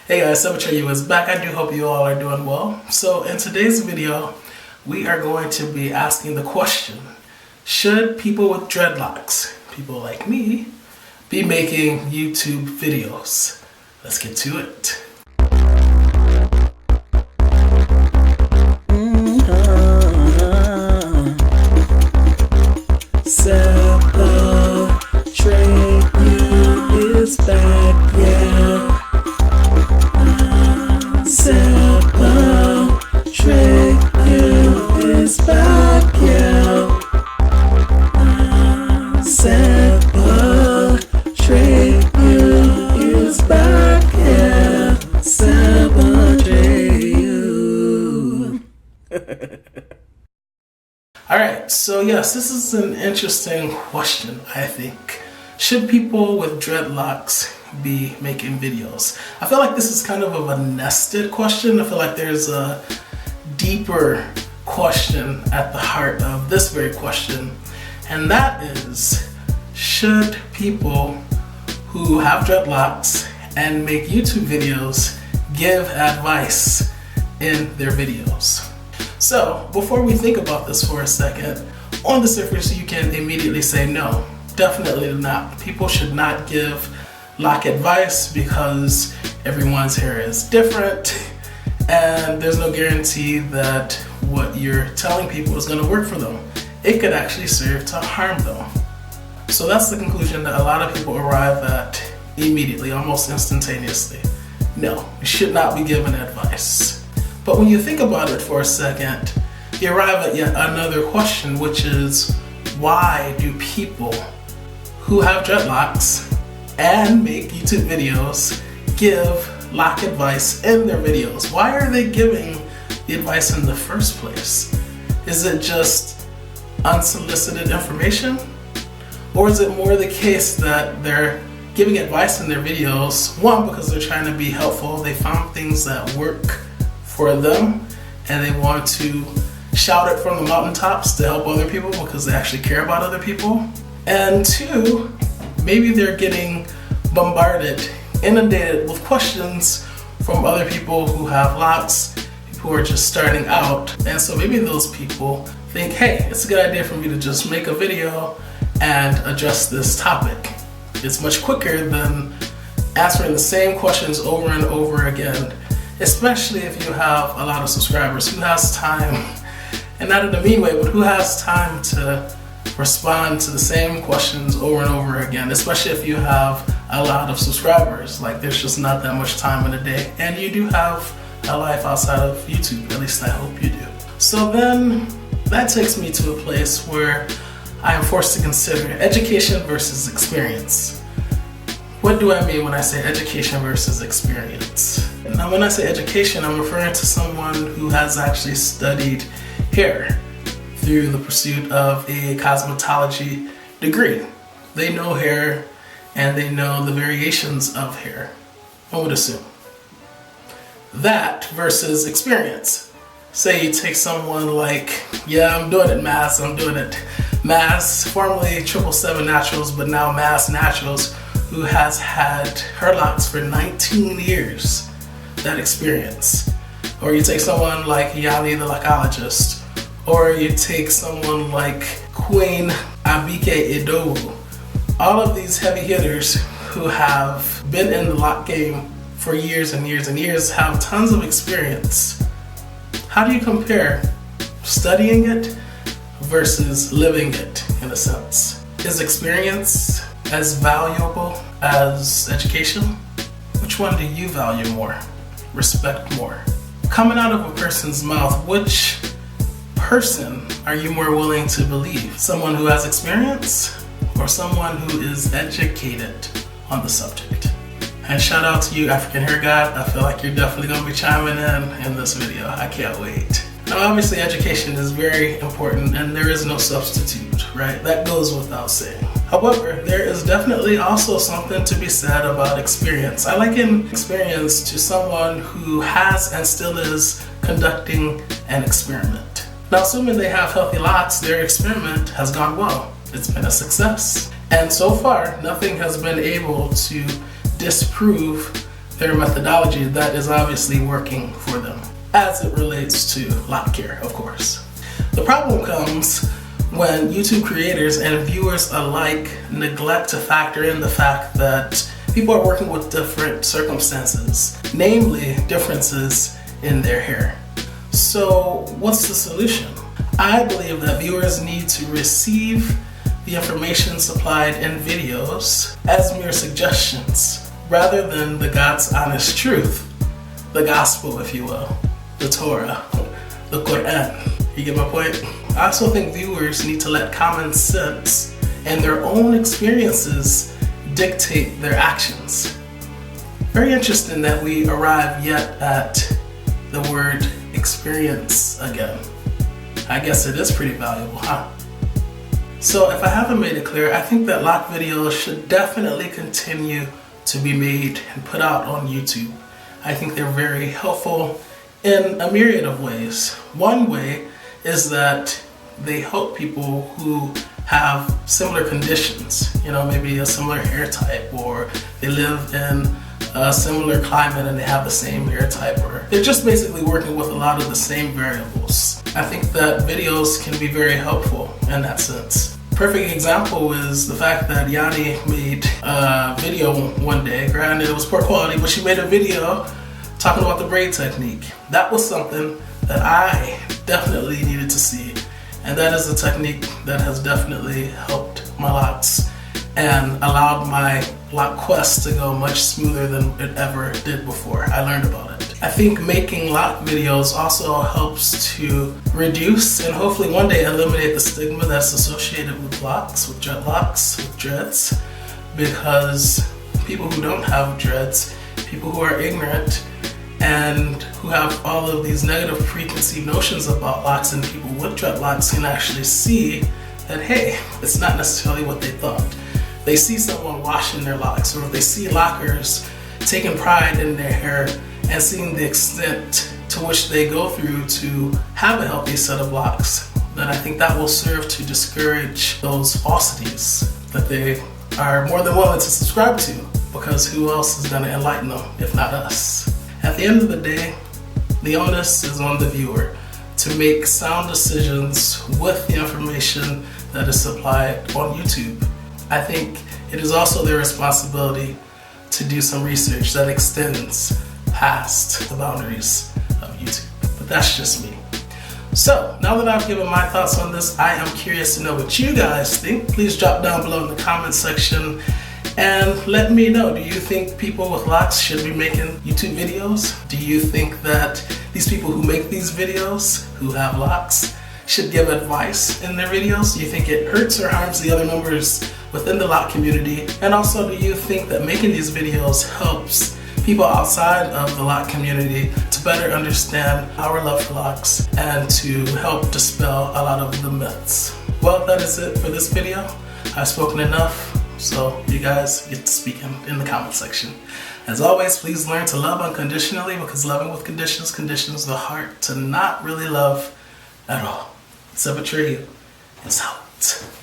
Hey guys, Atreyu is back. I do hope you all are doing well. So in today's video, we are going to be asking the question, should people with dreadlocks, people like me, be making YouTube videos? Let's get to it. Atreyu is back, yeah. Atreyu is back, yeah. Atreyu is back, yeah. Atreyu. Alright, so yes, this is an interesting question, I think. Should people with dreadlocks be making videos? I feel like this is kind of a nested question. I feel like there's a deeper question at the heart of this very question, and that is, should people who have dreadlocks and make YouTube videos give advice in their videos? So before we think about this for a second, on the surface you can immediately say no, definitely not. People should not give lock advice because everyone's hair is different and there's no guarantee that what you're telling people is going to work for them. It could actually serve to harm them. So that's the conclusion that a lot of people arrive at immediately, almost instantaneously. No, you should not be given advice. But when you think about it for a second, you arrive at yet another question, which is, why do people who have dreadlocks and make YouTube videos give lock advice in their videos? Why are they giving the advice in the first place? Is it just unsolicited information? Or is it more the case that they're giving advice in their videos, one, because they're trying to be helpful, they found things that work for them and they want to shout it from the mountaintops to help other people because they actually care about other people? And two, maybe they're getting bombarded, inundated with questions from other people who have locks, who are just starting out. And so maybe those people think, hey, it's a good idea for me to just make a video and address this topic. It's much quicker than answering the same questions over and over again, especially if you have a lot of subscribers. Who has time, and not in a mean way, but who has time to respond to the same questions over and over again, especially if you have a lot of subscribers. Like, there's just not that much time in a day, and you do have a life outside of YouTube, at least I hope you do. So then that takes me to a place where I am forced to consider education versus experience. What do I mean when I say education versus experience? Now, when I say education, I'm referring to someone who has actually studied hair through the pursuit of a cosmetology degree. They know hair and they know the variations of hair, I would assume. That versus experience. Say you take someone like, yeah, I'm doing it, Mass, formerly 777 Naturals, but now Mass Naturals, who has had her locks for 19 years, that experience. Or you take someone like Yanni the lockologist, or you take someone like Queen Abike Idowu. All of these heavy hitters who have been in the lock game for years and years and years have tons of experience. How do you compare studying it versus living it, in a sense? Is experience as valuable as education? Which one do you value more, respect more? Coming out of a person's mouth, which person are you more willing to believe? Someone who has experience or someone who is educated on the subject? And shout out to you, African Hair God. I feel like you're definitely going to be chiming in this video. I can't wait. Now, obviously, education is very important and there is no substitute, right? That goes without saying. However, there is definitely also something to be said about experience. I liken experience to someone who has and still is conducting an experiment. Now, assuming they have healthy locks, their experiment has gone well. It's been a success. And so far, nothing has been able to disprove their methodology that is obviously working for them, as it relates to lock care, of course. The problem comes when YouTube creators and viewers alike neglect to factor in the fact that people are working with different circumstances, namely differences in their hair. So what's the solution? I believe that viewers need to receive the information supplied in videos as mere suggestions, rather than the God's honest truth, the gospel, if you will, the Torah, the Quran. You get my point? I also think viewers need to let common sense and their own experiences dictate their actions. Very interesting that we arrive yet at the word experience again. I guess it is pretty valuable, huh? So if I haven't made it clear, I think that lock videos should definitely continue to be made and put out on YouTube. I think they're very helpful in a myriad of ways. One way is that they help people who have similar conditions, maybe a similar hair type, or they live in a similar climate and they have the same hair type, or they're just basically working with a lot of the same variables. I think that videos can be very helpful in that sense. Perfect example is the fact that Yanni made a video one day. Granted, it was poor quality, but she made a video talking about the braid technique. That was something that I definitely needed to see. And that is a technique that has definitely helped my locks and allowed my lock quest to go much smoother than it ever did before I learned about it. I think making lock videos also helps to reduce and hopefully one day eliminate the stigma that's associated with locks, with dreadlocks, with dreads, because people who don't have dreads, people who are ignorant, and who have all of these negative preconceived notions about locks and people with dreadlocks can actually see that, hey, it's not necessarily what they thought. They see someone washing their locks, or they see lockers taking pride in their hair and seeing the extent to which they go through to have a healthy set of locks, then I think that will serve to discourage those falsities that they are more than willing to subscribe to, because who else is going to enlighten them if not us? At the end of the day, the onus is on the viewer to make sound decisions with the information that is supplied on YouTube. I think it is also their responsibility to do some research that extends past the boundaries of YouTube. But that's just me. So, now that I've given my thoughts on this, I am curious to know what you guys think. Please drop down below in the comment section and let me know, do you think people with locks should be making YouTube videos? Do you think that these people who make these videos, who have locks, should give advice in their videos? Do you think it hurts or harms the other members within the lock community? And also, do you think that making these videos helps people outside of the lock community to better understand our love for locks and to help dispel a lot of the myths? Well, that is it for this video. I've spoken enough. So you guys get to speak in the comment section. As always, please learn to love unconditionally, because loving with conditions conditions the heart to not really love at all. Atreyu is out.